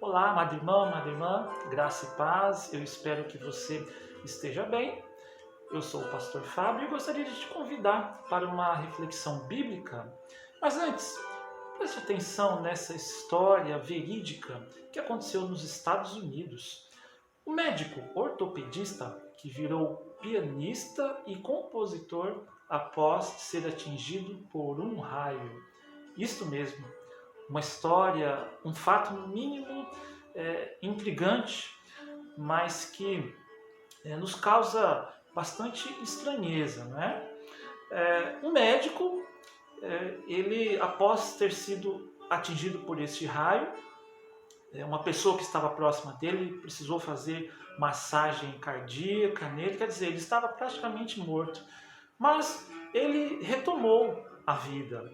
Olá, amada irmã, graça e paz. Eu espero que você esteja bem. Eu sou o pastor Fábio e gostaria de te convidar para uma reflexão bíblica. Mas antes, preste atenção nessa história verídica que aconteceu nos Estados Unidos. O médico ortopedista que virou pianista e compositor após ser atingido por um raio. Isto mesmo, uma história, um fato no mínimo intrigante, mas que nos causa bastante estranheza, não é? Um médico, ele após ter sido atingido por este raio, uma pessoa que estava próxima dele precisou fazer massagem cardíaca nele, quer dizer, ele estava praticamente morto, mas ele retomou a vida.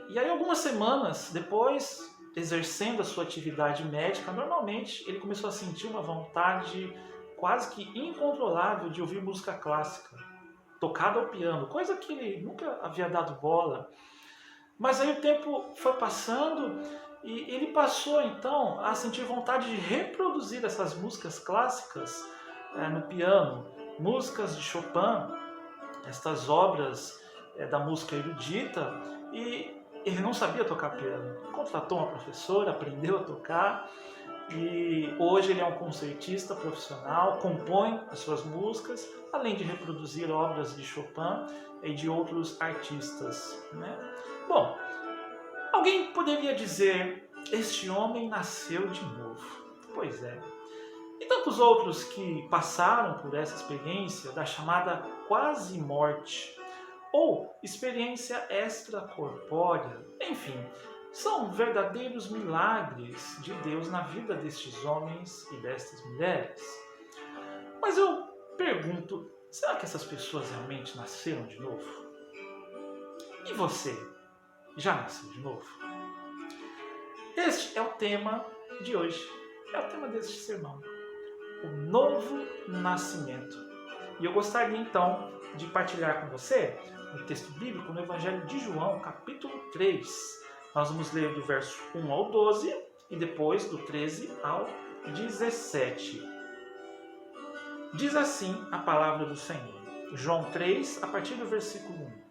E aí, algumas semanas depois, exercendo a sua atividade médica, normalmente ele começou a sentir uma vontade quase que incontrolável de ouvir música clássica, tocada ao piano, coisa que ele nunca havia dado bola. Mas aí o tempo foi passando e ele passou então a sentir vontade de reproduzir essas músicas clássicas no piano, músicas de Chopin, estas obras da música erudita, e ele não sabia tocar piano. Contratou uma professora, aprendeu a tocar e hoje ele é um concertista profissional, compõe as suas músicas, além de reproduzir obras de Chopin e de outros artistas, né? Bom, alguém poderia dizer, este homem nasceu de novo. Pois é. E tantos outros que passaram por essa experiência da chamada quase morte, ou experiência extracorpórea, enfim, são verdadeiros milagres de Deus na vida destes homens e destas mulheres. Mas eu pergunto, será que essas pessoas realmente nasceram de novo? E você, já nasceu de novo? Este é o tema de hoje, é o tema deste sermão, o novo nascimento. E eu gostaria então de partilhar com você um texto bíblico no Evangelho de João, capítulo 3. Nós vamos ler do verso 1 ao 12 e depois do 13 ao 17. Diz assim a palavra do Senhor. João 3, a partir do versículo 1.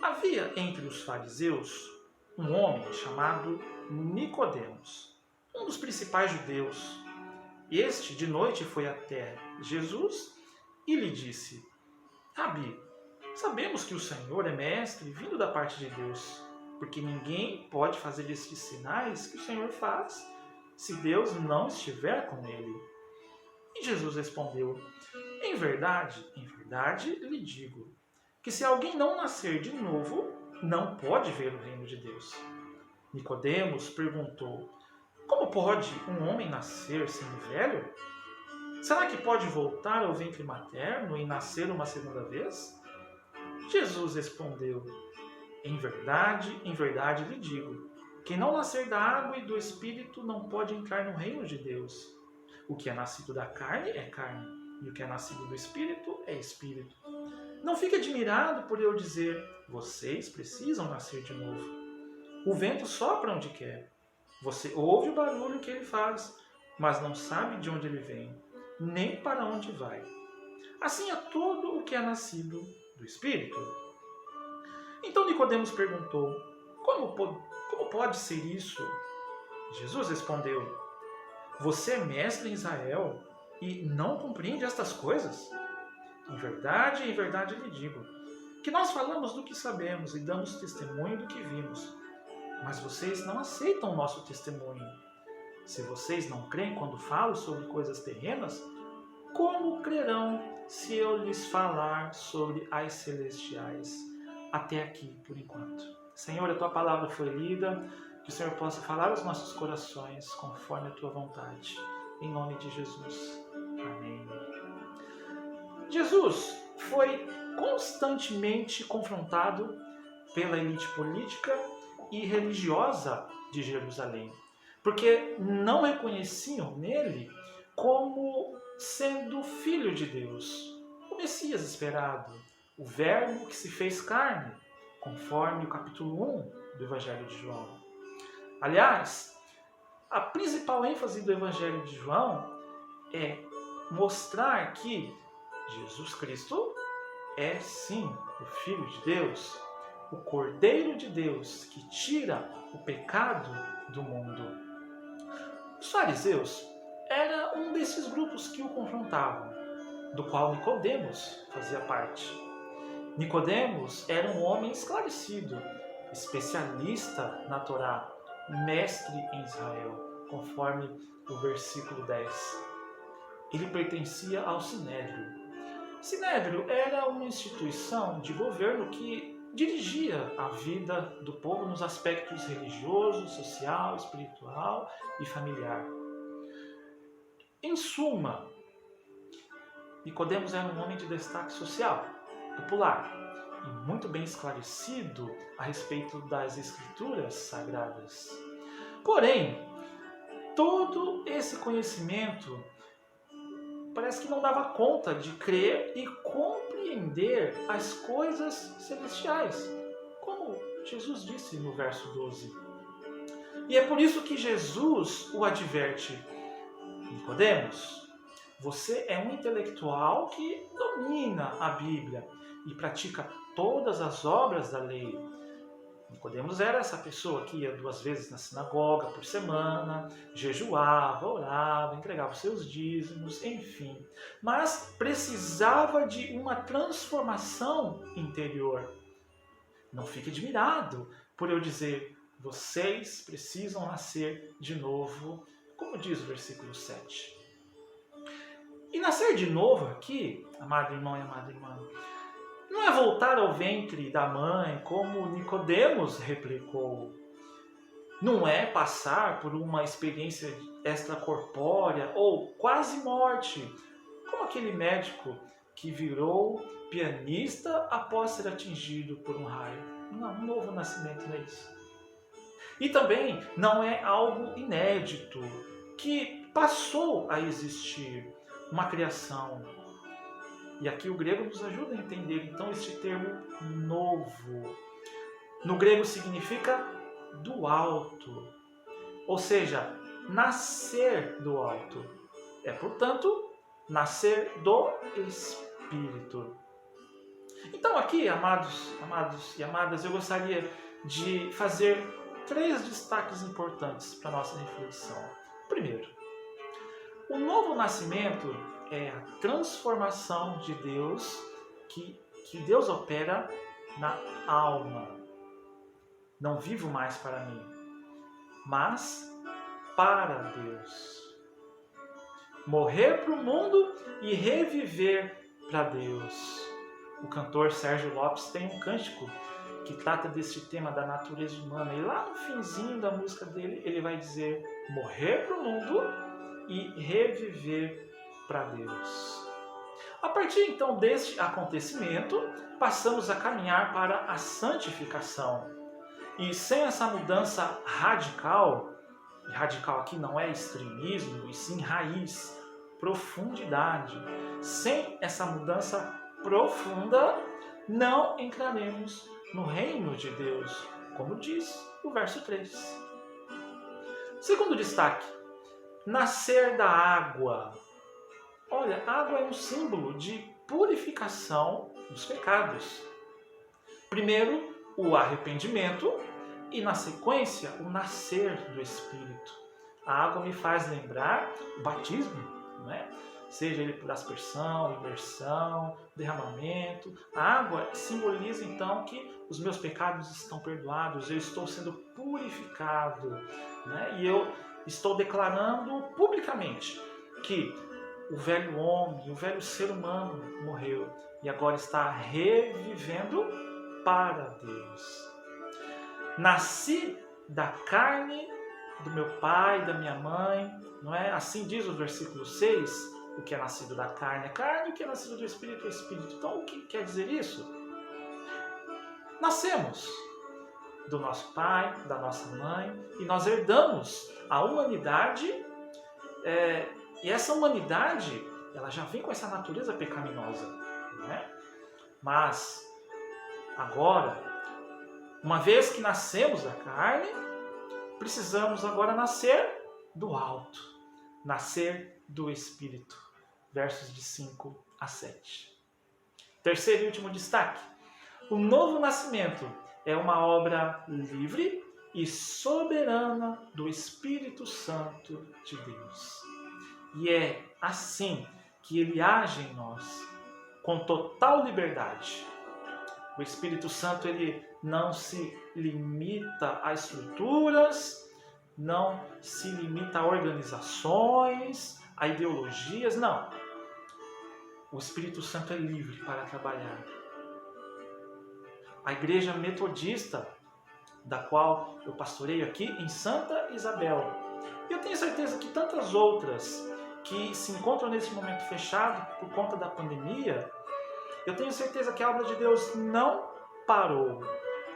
Havia entre os fariseus um homem chamado Nicodemos, um dos principais judeus. Este de noite foi até Jesus e lhe disse: Rabi, sabemos que o Senhor é mestre vindo da parte de Deus, porque ninguém pode fazer estes sinais que o Senhor faz se Deus não estiver com ele. E Jesus respondeu: em verdade lhe digo, que se alguém não nascer de novo, não pode ver o reino de Deus. Nicodemos perguntou: como pode um homem nascer sendo velho? Será que pode voltar ao ventre materno e nascer uma segunda vez? Jesus respondeu: em verdade lhe digo, quem não nascer da água e do Espírito não pode entrar no reino de Deus. O que é nascido da carne é carne, e o que é nascido do Espírito é Espírito. Não fique admirado por eu dizer, vocês precisam nascer de novo. O vento sopra onde quer. Você ouve o barulho que ele faz, mas não sabe de onde ele vem, nem para onde vai. Assim é todo o que é nascido do Espírito. Então Nicodemos perguntou: como pode ser isso? Jesus respondeu: você é mestre em Israel e não compreende estas coisas? Em verdade lhe digo, que nós falamos do que sabemos e damos testemunho do que vimos, mas vocês não aceitam o nosso testemunho. Se vocês não creem quando falo sobre coisas terrenas, como crerão se eu lhes falar sobre as celestiais? Até aqui, por enquanto. Senhor, a Tua palavra foi lida, que o Senhor possa falar aos nossos corações, conforme a Tua vontade. Em nome de Jesus. Amém. Jesus foi constantemente confrontado pela elite política e religiosa de Jerusalém, porque não reconheciam nele como sendo filho de Deus, o Messias esperado, o Verbo que se fez carne, conforme o capítulo 1 do Evangelho de João. Aliás, a principal ênfase do Evangelho de João é mostrar que Jesus Cristo é sim o Filho de Deus, o Cordeiro de Deus que tira o pecado do mundo. Os fariseus era um desses grupos que o confrontavam, do qual Nicodemos fazia parte. Nicodemos era um homem esclarecido, especialista na Torá, mestre em Israel, conforme o versículo 10. Ele pertencia ao Sinédrio. Sinédrio era uma instituição de governo que dirigia a vida do povo nos aspectos religioso, social, espiritual e familiar. Em suma, Nicodemos era um homem de destaque social, popular e muito bem esclarecido a respeito das escrituras sagradas. Porém, todo esse conhecimento parece que não dava conta de crer e compreender as coisas celestiais, como Jesus disse no verso 12. E é por isso que Jesus o adverte: Nicodemos, você é um intelectual que domina a Bíblia e pratica todas as obras da lei. Nicodemos era essa pessoa que ia 2 vezes na sinagoga por semana, jejuava, orava, entregava os seus dízimos, enfim. Mas precisava de uma transformação interior. Não fique admirado por eu dizer: vocês precisam nascer de novo, como diz o versículo 7. E nascer de novo aqui, amado irmão e amada irmã, não é voltar ao ventre da mãe, como Nicodemos replicou. Não é passar por uma experiência extracorpórea ou quase morte, como aquele médico que virou pianista após ser atingido por um raio. Não, um novo nascimento não é isso. E também não é algo inédito, que passou a existir, uma criação. E aqui o grego nos ajuda a entender então este termo novo. No grego significa do alto, ou seja, nascer do alto. É, portanto, nascer do Espírito. Então aqui, amados e amadas, eu gostaria de fazer 3 destaques importantes para a nossa reflexão. Primeiro, o novo nascimento é a transformação de Deus que Deus opera na alma. Não vivo mais para mim, mas para Deus. Morrer para o mundo e reviver para Deus. O cantor Sérgio Lopes tem um cântico que trata desse tema da natureza humana. E lá no finzinho da música dele, ele vai dizer: morrer para o mundo e reviver para Deus. A partir então deste acontecimento, passamos a caminhar para a santificação. E sem essa mudança radical, e radical aqui não é extremismo, e sim raiz, profundidade. Sem essa mudança profunda, não entraremos no reino de Deus, como diz o verso 3. Segundo destaque, nascer da água. Olha, a água é um símbolo de purificação dos pecados. Primeiro, o arrependimento e, na sequência, o nascer do Espírito. A água me faz lembrar o batismo, não é? Seja ele por aspersão, imersão, derramamento. A água simboliza então que os meus pecados estão perdoados, eu estou sendo purificado, né? E eu estou declarando publicamente que o velho homem, o velho ser humano morreu e agora está revivendo para Deus. Nasci da carne do meu pai, da minha mãe, não é? Assim diz o versículo 6, o que é nascido da carne é carne, o que é nascido do Espírito é Espírito. Então, o que quer dizer isso? Nascemos do nosso pai, da nossa mãe, e nós herdamos a humanidade, e essa humanidade, ela já vem com essa natureza pecaminosa, né? Mas, agora, uma vez que nascemos da carne, precisamos agora nascer do alto, nascer do Espírito. Versos de 5 a 7. Terceiro e último destaque. O novo nascimento é uma obra livre e soberana do Espírito Santo de Deus. E é assim que ele age em nós, com total liberdade. O Espírito Santo ele não se limita a estruturas, não se limita a organizações, a ideologias, não. O Espírito Santo é livre para trabalhar. A igreja metodista, da qual eu pastoreio aqui em Santa Isabel, eu tenho certeza que tantas outras que se encontram nesse momento fechado por conta da pandemia, eu tenho certeza que a obra de Deus não parou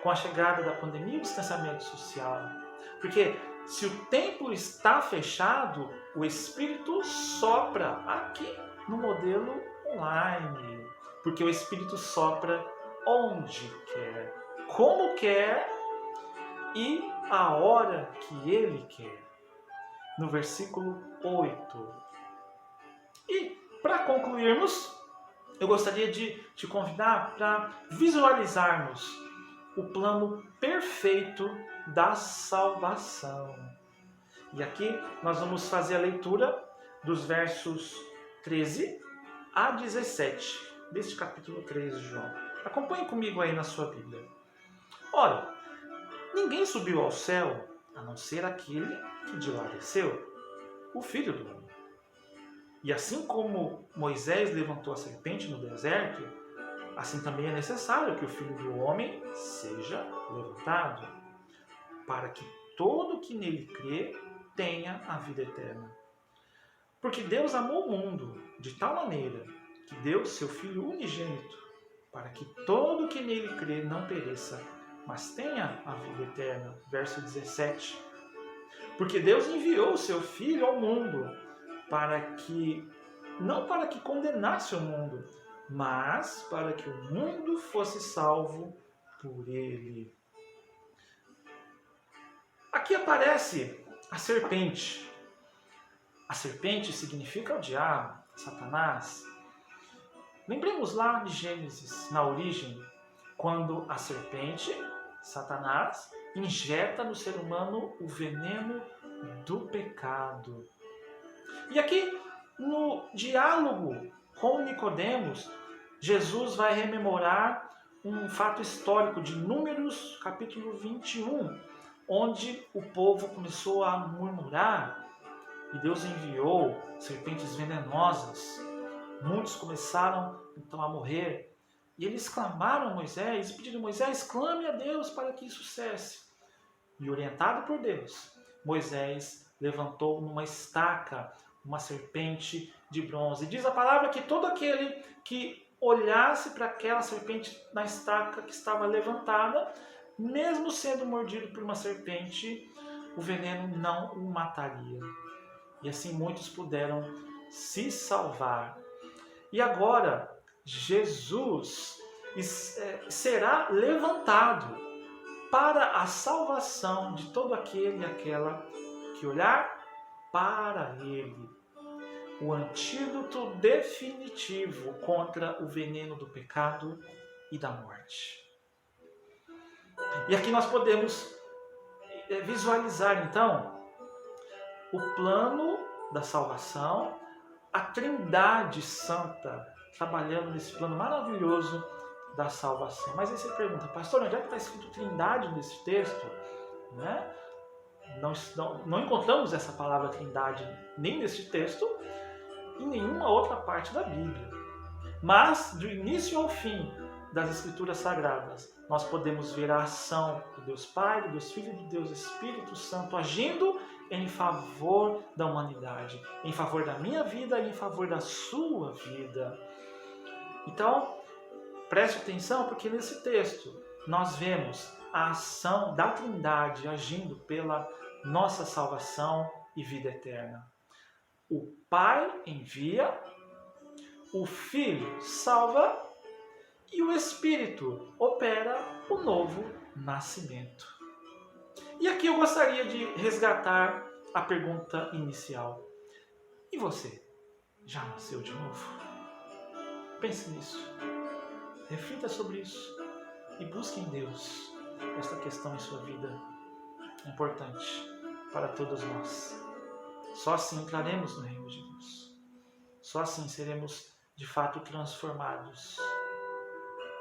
com a chegada da pandemia e o distanciamento social. Porque se o templo está fechado, o Espírito sopra aqui no modelo online. Porque o Espírito sopra onde quer, como quer e a hora que Ele quer. No versículo 8. E para concluirmos, eu gostaria de te convidar para visualizarmos o plano perfeito da salvação. E aqui nós vamos fazer a leitura dos versos 13 a 17 deste capítulo 13 de João. Acompanhe comigo aí na sua Bíblia. Ora, ninguém subiu ao céu a não ser aquele que de lá desceu, o Filho do Homem. E assim como Moisés levantou a serpente no deserto, assim também é necessário que o Filho do Homem seja levantado, para que todo que nele crê tenha a vida eterna. Porque Deus amou o mundo de tal maneira que deu seu Filho unigênito, para que todo que nele crê não pereça, mas tenha a vida eterna. Verso 17. Porque Deus enviou o seu Filho ao mundo, não para que condenasse o mundo, mas para que o mundo fosse salvo por ele. Aqui aparece a serpente. A serpente significa o diabo, Satanás. Lembremos lá de Gênesis, na origem, quando a serpente, Satanás, injeta no ser humano o veneno do pecado. E aqui, no diálogo com Nicodemos, Jesus vai rememorar um fato histórico de Números, capítulo 21, onde o povo começou a murmurar e Deus enviou serpentes venenosas. Muitos começaram então a morrer. E eles clamaram a Moisés, pediram: Moisés, clame a Deus para que isso cesse. E orientado por Deus, Moisés levantou numa estaca uma serpente de bronze. E diz a palavra que todo aquele que olhasse para aquela serpente na estaca que estava levantada, mesmo sendo mordido por uma serpente, o veneno não o mataria. E assim muitos puderam se salvar. E agora, Jesus será levantado para a salvação de todo aquele e aquela que olhar para Ele. O antídoto definitivo contra o veneno do pecado e da morte. E aqui nós podemos visualizar então o plano da salvação, a Trindade Santa trabalhando nesse plano maravilhoso da salvação. Mas aí você pergunta: pastor, onde é que está escrito Trindade nesse texto? Né? Não encontramos essa palavra Trindade nem nesse texto, em nenhuma outra parte da Bíblia. Mas, do início ao fim das Escrituras Sagradas, nós podemos ver a ação do Deus Pai, do Deus Filho e do Deus Espírito Santo agindo em favor da humanidade, em favor da minha vida e em favor da sua vida. Então, preste atenção, porque nesse texto nós vemos a ação da Trindade agindo pela nossa salvação e vida eterna. O Pai envia, o Filho salva e o Espírito opera o novo nascimento. E aqui eu gostaria de resgatar a pergunta inicial: e você? Já nasceu de novo? Pense nisso. Reflita sobre isso. E busque em Deus esta questão em sua vida. É importante para todos nós. Só assim entraremos no reino de Deus. Só assim seremos de fato transformados.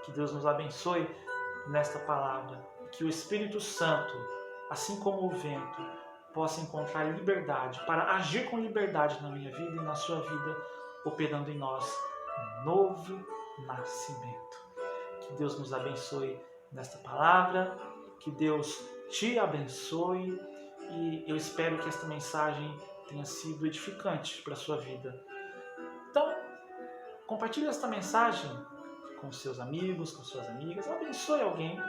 Que Deus nos abençoe nesta palavra. Que o Espírito Santo, assim como o vento, possa encontrar liberdade para agir com liberdade na minha vida e na sua vida, operando em nós um novo nascimento. Que Deus nos abençoe nesta palavra, que Deus te abençoe e eu espero que esta mensagem tenha sido edificante para a sua vida. Então, compartilhe esta mensagem com seus amigos, com suas amigas, abençoe alguém,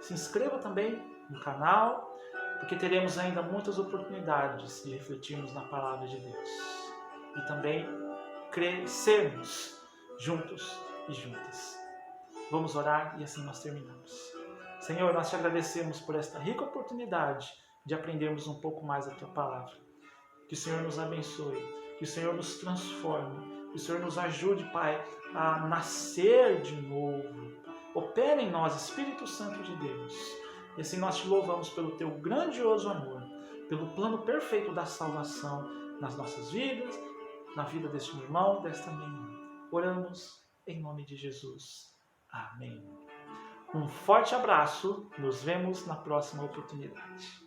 se inscreva também no canal, porque teremos ainda muitas oportunidades de refletirmos na palavra de Deus e também crescermos juntos e juntas. Vamos orar e assim nós terminamos. Senhor, nós te agradecemos por esta rica oportunidade de aprendermos um pouco mais da tua palavra. Que o Senhor nos abençoe, que o Senhor nos transforme, que o Senhor nos ajude, Pai, a nascer de novo. Opera em nós, Espírito Santo de Deus. E assim nós te louvamos pelo teu grandioso amor, pelo plano perfeito da salvação nas nossas vidas, na vida deste irmão, desta minha irmã. Oramos em nome de Jesus. Amém. Um forte abraço, nos vemos na próxima oportunidade.